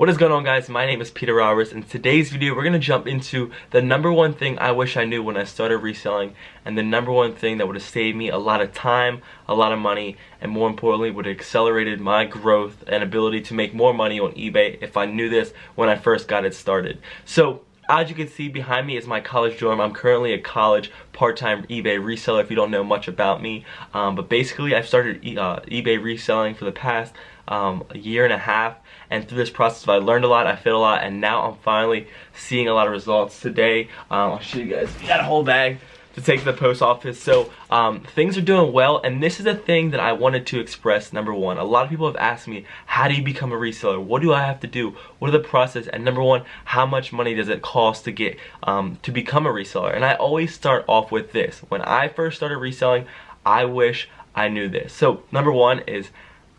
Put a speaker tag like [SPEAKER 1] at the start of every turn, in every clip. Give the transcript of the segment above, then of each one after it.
[SPEAKER 1] What is going on, guys? My name is Peter Roberts. In today's video, we're going to jump into the number one thing I wish I knew when I started reselling, and the number one thing that would have saved me a lot of time, a lot of money, and more importantly would have accelerated my growth and ability to make more money on eBay if I knew this when I first got it started. So as you can see behind me is my college dorm. I'm currently a college part-time eBay reseller if you don't know much about me. But basically I've started eBay reselling for the past a year and a half, and through this process I learned a lot, I failed a lot, and now I'm finally seeing a lot of results. Today I'll show you guys. We got a whole bag to take to the post office. So things are doing well, and this is a thing that I wanted to express. Number one, a lot of people have asked me, how do you become a reseller? What do I have to do? What are the process? And number one, how much money does it cost to get to become a reseller? And I always start off with this. When I first started reselling, I wish I knew this. So number one is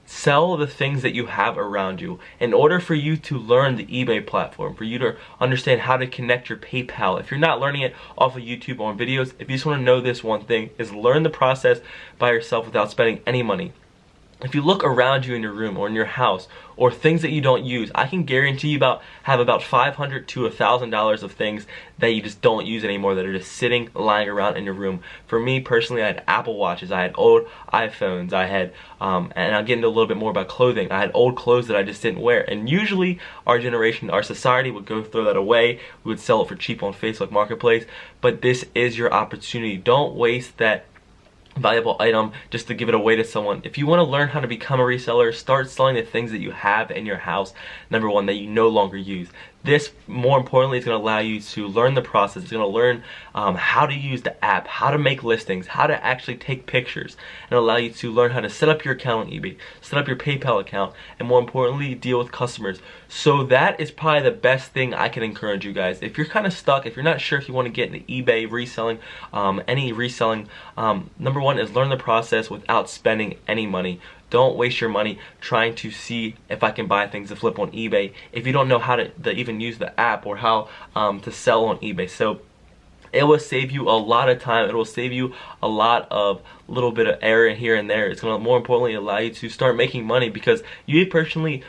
[SPEAKER 1] sell the things that you have around you. In order for you to learn the eBay platform, for you to understand how to connect your PayPal, if you're not learning it off of YouTube or on videos, if you just want to know this one thing, is learn the process by yourself without spending any money. If you look around you in your room or in your house, or things that you don't use, I can guarantee you have about $500 to $1,000 of things that you just don't use anymore, that are just sitting, lying around in your room. For me personally, I had Apple Watches, I had old iPhones, I had, and I'll get into a little bit more about clothing. I had old clothes that I just didn't wear, and usually our generation, our society would go throw that away. We would sell it for cheap on Facebook Marketplace, but this is your opportunity. Don't waste that valuable item just to give it away to someone. If you want to learn how to become a reseller, start selling the things that you have in your house, number one, that you no longer use. This, more importantly, is going to allow you to learn the process. It's going to learn how to use the app, how to make listings, how to actually take pictures, and allow you to learn how to set up your account on eBay, set up your PayPal account, and more importantly, deal with customers. So that is probably the best thing I can encourage you guys. If you're kind of stuck, if you're not sure if you want to get into eBay reselling, any reselling, number one is learn the process without spending any money. Don't waste your money trying to see if I can buy things to flip on eBay if you don't know how to even use the app or how to sell on eBay. So it will save you a lot of time. It will save you a lot of little bit of error here and there. It's going to more importantly allow you to start making money because you personally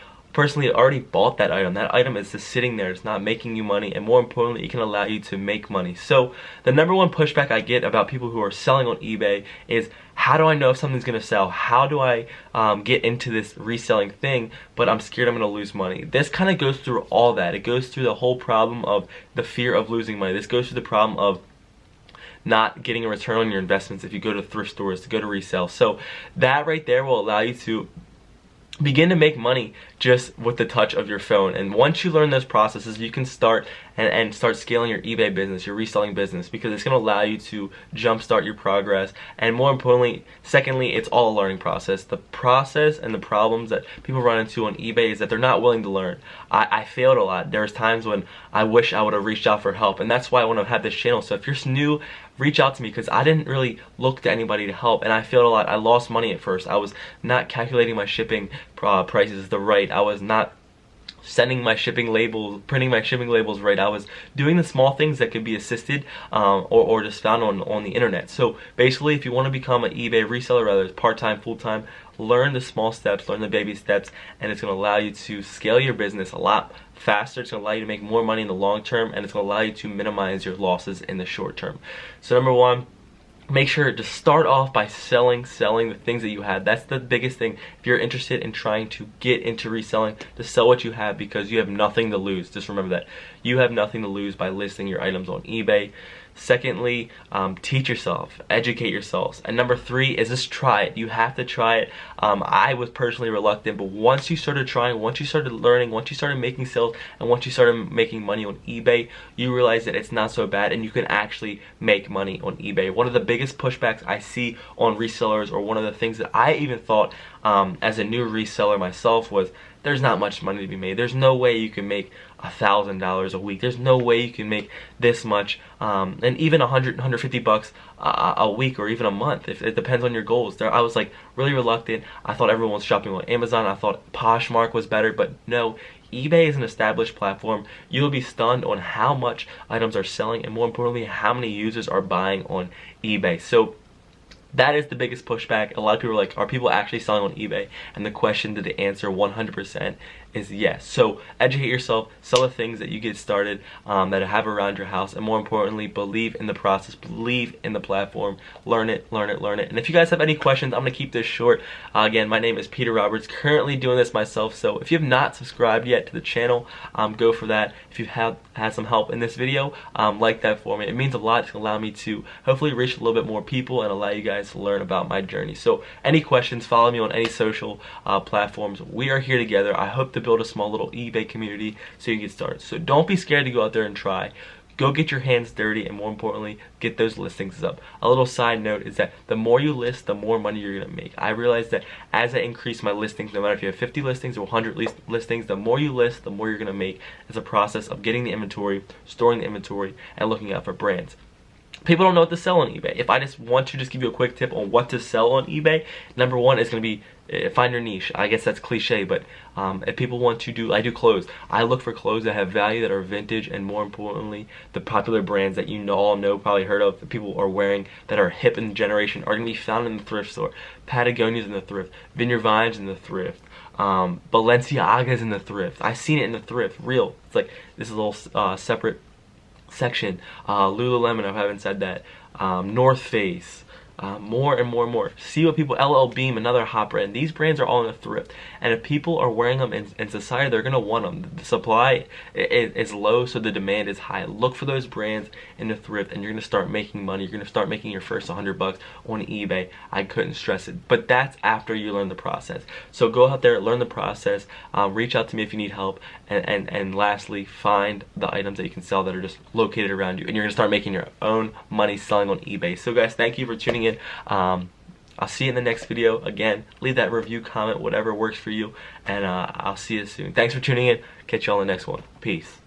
[SPEAKER 1] already bought that item. That item is just sitting there. It's not making you money, and more importantly, it can allow you to make money. So the number one pushback I get about people who are selling on eBay is, how do I know if something's gonna sell? How do I get into this reselling thing, but I'm scared I'm gonna lose money? This kind of goes through all that. It goes through the whole problem of the fear of losing money. This goes through the problem of not getting a return on your investments if you go to thrift stores, to go to resell. So that right there will allow you to begin to make money just with the touch of your phone. And once you learn those processes, you can start and start scaling your eBay business, your reselling business, because it's going to allow you to jumpstart your progress. And more importantly, secondly, it's all a learning process. The process and the problems that people run into on eBay is that they're not willing to learn. I failed a lot. There's times when I wish I would have reached out for help, and that's why I want to have this channel. So if you're new, reach out to me, because I didn't really look to anybody to help, and I failed a lot. I lost money at first. I was not calculating my shipping prices right. I was not sending my shipping labels, printing my shipping labels right. I was doing the small things that could be assisted or just found on the internet. So basically, if you want to become an eBay reseller, whether it's part-time, full-time, learn the small steps, learn the baby steps, and it's going to allow you to scale your business a lot faster. It's going to allow you to make more money in the long term, and it's going to allow you to minimize your losses in the short term. So number one, make sure to start off by selling the things that you have. That's the biggest thing. If you're interested in trying to get into reselling, to sell what you have, because you have nothing to lose. Just remember that. You have nothing to lose by listing your items on eBay. Secondly, teach yourself, educate yourselves. And number three is just try it. You have to try it. I was personally reluctant, but once you started trying, once you started learning, once you started making sales, and once you started making money on eBay, you realize that it's not so bad and you can actually make money on eBay. One of the biggest pushbacks I see on resellers, or one of the things that I even thought as a new reseller myself, was there's not much money to be made. There's no way you can make $1,000 a week. There's no way you can make this much, and even 100, 150 bucks a week, or even a month. If it depends on your goals. I was like really reluctant. I thought everyone was shopping on Amazon. I thought Poshmark was better, but no. eBay is an established platform. You'll be stunned on how much items are selling, and more importantly, how many users are buying on eBay. So that is the biggest pushback. A lot of people are like, are people actually selling on eBay? And the question that they answer 100% is yes. So educate yourself, sell the things that you get started, that have around your house, and more importantly, believe in the process, believe in the platform, learn it, learn it, learn it. And if you guys have any questions, I'm gonna keep this short. Again, my name is Peter Roberts, currently doing this myself, so if you have not subscribed yet to the channel, go for that. If you've had some help in this video, like that for me. It means a lot. It's gonna allow me to hopefully reach a little bit more people and allow you guys to learn about my journey. So any questions, follow me on any social platforms. We are here together. I hope to build a small little eBay community so you can get started. So don't be scared to go out there and try. Go get your hands dirty, and more importantly, get those listings up. A little side note is that the more you list, the more money you're gonna make. I realized that as I increase my listings, no matter if you have 50 listings or 100 listings, the more you list, the more you're gonna make. It's a process of getting the inventory, storing the inventory, and looking out for brands. People don't know what to sell on eBay. If I just want to give you a quick tip on what to sell on eBay, number one is going to be find your niche. I guess that's cliche, but if people want to do, I do clothes. I look for clothes that have value, that are vintage, and more importantly, the popular brands that you all know, probably heard of, that people are wearing, that are hip in the generation, are going to be found in the thrift store. Patagonia's in the thrift, Vineyard Vines in the thrift, Balenciaga's in the thrift. I've seen it in the thrift, real. It's like this is a little separate section. Lululemon, I haven't said that. North Face, more and more and more. See what people, LL Beam, another hot brand. These brands are all in the thrift, and if people are wearing them in society, they're gonna want them. The supply is low, so the demand is high. Look for those brands in the thrift, and you're gonna start making money. You're gonna start making your first $100 on eBay. I couldn't stress it, but that's after you learn the process. So go out there, learn the process, reach out to me if you need help, and lastly, find the items that you can sell that are just located around you, and you're gonna start making your own money selling on eBay. So guys, thank you for tuning in. I'll see you in the next video. Again, leave that review, comment, whatever works for you, and I'll see you soon. Thanks for tuning in. Catch you all in the next one. Peace.